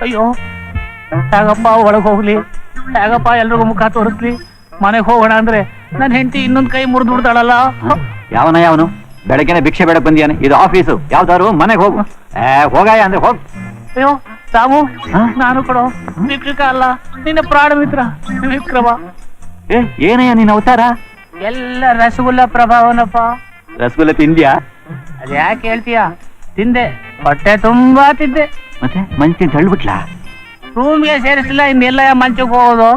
ಅಯ್ಯೋ ಹೇಗಪ್ಪ ಒಳಗೆ ಹೋಗ್ಲಿ, ಹೇಗಪ್ಪ ಎಲ್ರಿಗೂ ಮುಖ ತೋರಿಸ್ಲಿ? ಮನೆಗೆ ಹೋಗೋಣ ಅಂದ್ರೆ ನನ್ನ ಹೆಂಡತಿ ಇನ್ನೊಂದ್ ಕೈ ಮುರಿದು ಬಿಡ್ತಾಳಲ್ಲ. ಯಾವನು ಬೆಳಗ್ಗೆನೆ ಭಿಕ್ಷೆ ಬೇಡ ಬಂದಿಯಾನೆ, ಇದು ಆಫೀಸು, ಯಾವ್ದಾರು ಮನೆಗೆ ಹೋಗು. ಹೋಗಾಯ ಅಂದ್ರೆ ಹೋಗ್. ಅಯ್ಯೋ ಸಾಮು, ನಾನು ಕೊಡೋ ವಿಕ್ರಕ ಅಲ್ಲ, ನಿನ್ನ ಪ್ರಾಣ ಮಿತ್ರ ವಿಕ್ರಮ. ಏನಯ್ಯ ನಿನ್ನ ಅವತಾರ? ಎಲ್ಲ ರಸಗುಲ್ಲ ಪ್ರಭಾವನಪ್ಪ. ರಸಗುಲ್ಲ ತಿಂದ್ಯಾ? ಅದ್ ಯಾಕೆ ಹೇಳ್ತೀಯ? ತಿಂದೆ, ಹೊಟ್ಟೆ ತುಂಬಾ ತಿಂದೆ. ಮತ್ತೆ ಮಂಚಿ ತಳ್ಬಿಟ್ಲಾ? ರೂಮ್ಗೆ ಸೇರಿಸಿಲ್ಲ, ಇನ್ನೆಲ್ಲ ಮಂಚಕ್ಕೆ ಹೋಗೋದು.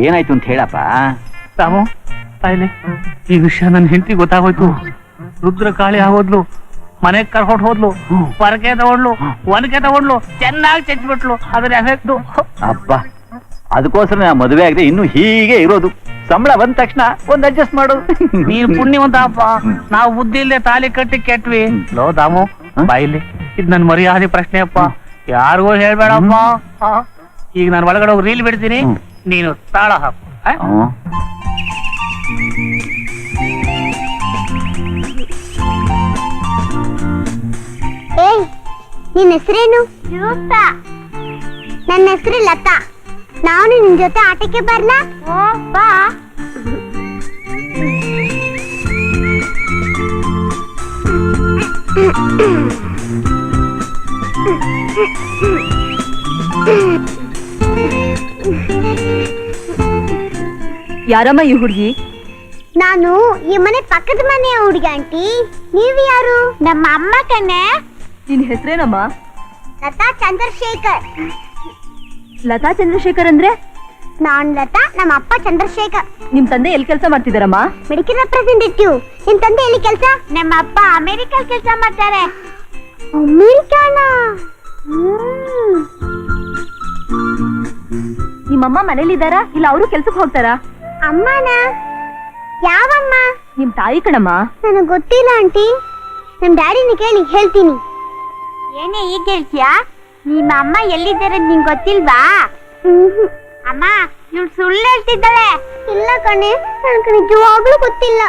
ಏನಾಯ್ತು ಅಂತ ಹೇಳಪ್ಪ. ಸಾಮು ತಾಯಿಲೆ, ಈ ವಿಷಯ ನನ್ನ ಹೆಂಡತಿ ಗೊತ್ತಾಗೋಯ್ತು. ರುದ್ರ ಕಾಳಿ ಆಗೋದ್ಲು, ಮನೆಗ್ ಕರ್ಕೊಂಡು ಹೋದ್ಲು, ಪರಕೆ ತಗೊಂಡ್ಲು, ಒನಕೆ ತಗೊಂಡ್ಲು, ಚೆನ್ನಾಗಿ ಚೆಚ್ಬಿಟ್ಲು. ಅದ್ರ ಎಫೆಕ್ಟ್. ಅಪ್ಪ, ಅದಕ್ಕೋಸ್ಕರ ನಾ ಮದುವೆ ಆಗದೆ ಇನ್ನು ಹೀಗೆ ಇರೋದು. ಸಂಬಳ ಬಂದ ತಕ್ಷಣ ಒಂದ್ ಅಡ್ಜಸ್ಟ್ ಮಾಡೋದು. ನೀನ್ ಪುಣ್ಯವಂತ ಅಪ್ಪ, ನಾವು ಬುದ್ಧಿ ಇಲ್ಲದೆ ತಾಲಿ ಕಟ್ಟಿ ಕೆಟ್ವಿ. ಲೋ ದಾಮು ಬಾಯಿಲಿ, ಇದ್ ನನ್ ಮರ್ಯಾದೆ ಪ್ರಶ್ನೆ ಅಪ್ಪ, ಯಾರಿಗೂ ಹೇಳ್ಬೇಡಪ್ಪ. ಈಗ ನಾನು ಒಳಗಡೆ ಹೋಗಿ ರೀಲ್ ಬಿಡ್ತೀನಿ, ನೀನು ತಾಳ ಹಾಕು. ನಿನ್ನ ಹೆಸರೇನು? ನನ್ನ ಹೆಸರು ಲತಾ. ನಾನು ನಿನ್ ಜೊತೆ ಆಟಕ್ಕೆ ಬರ್ಲಾ? ಬಾ. ಯಾರಮ್ಮ ಈ ಹುಡುಗಿ? ನಾನು ಈ ಮನೆ ಪಕ್ಕದ ಮನೆಯ ಹುಡುಗಿ ಆಂಟಿ. ನೀವು ಯಾರು? ನಮ್ಮ ಅಮ್ಮ ಕಣ್ಣೆ. ನಿನ್ ಹೆಸರೇನಮ್ಮ? ಲತಾ ಚಂದ್ರಶೇಖರ್. ಲತಾ ಚಂದ್ರಶೇಖರ್ ಅಂದ್ರೆ? ನಾನ್ ಲತಾ, ನಮ್ಮ ಅಪ್ಪ ಚಂದ್ರಶೇಖರ್. ನಿಮ್ ತಂದೆ ಎಲ್ಲಿ ಕೆಲಸ ಮಾಡ್ತಿದಾರಮ್ಮ? Medical representative. ನಿಮ್ ತಂದೆ ಎಲ್ಲಿ ಕೆಲಸ? ನಮ್ಮ ಅಪ್ಪ ಅಮೆರಿಕಲ್ ಕೆಲಸ ಮಾಡ್ತಾರೆ. ಅಮೆರಿಕಾನ? ನಿಮ್ಮಮ್ಮ ಮನೇಲಿದ್ದಾರಾ ಇಲ್ಲ ಅವರು ಕೆಲ್ಸಕ್ಕೆ ಹೋಗ್ತಾರಾ? ಅಮ್ಮನ? ಯಾವಮ್ಮ? ನಿಮ್ ತಾಯಿ ಕಣಮ್ಮ. ನನಗ್ ಗೊತ್ತಿಲ್ಲ ಆಂಟಿ, ನಮ್ ಡ್ಯಾಡಿನ ಕೇಳಿ ಹೇಳ್ತೀನಿ. ಏನೇ ಈಗ ಹೇಳ್ತೀಯಾ? ನಿಮ್ಮ ಅಮ್ಮ ಎಲ್ಲಿದ್ದಾರೆ ನಿಂಗೆ ಗೊತ್ತಿಲ್ವಾ? ಅಮ್ಮ, ಇವ್ಳು ಸುಳ್ಳು ಹೇಳ್ತಿದ್ದಾಳೆ. ಇಲ್ಲ ಕಣೆ, ನನಗೆ ನಿಜವಾಗ್ಲೂ ಗೊತ್ತಿಲ್ಲ.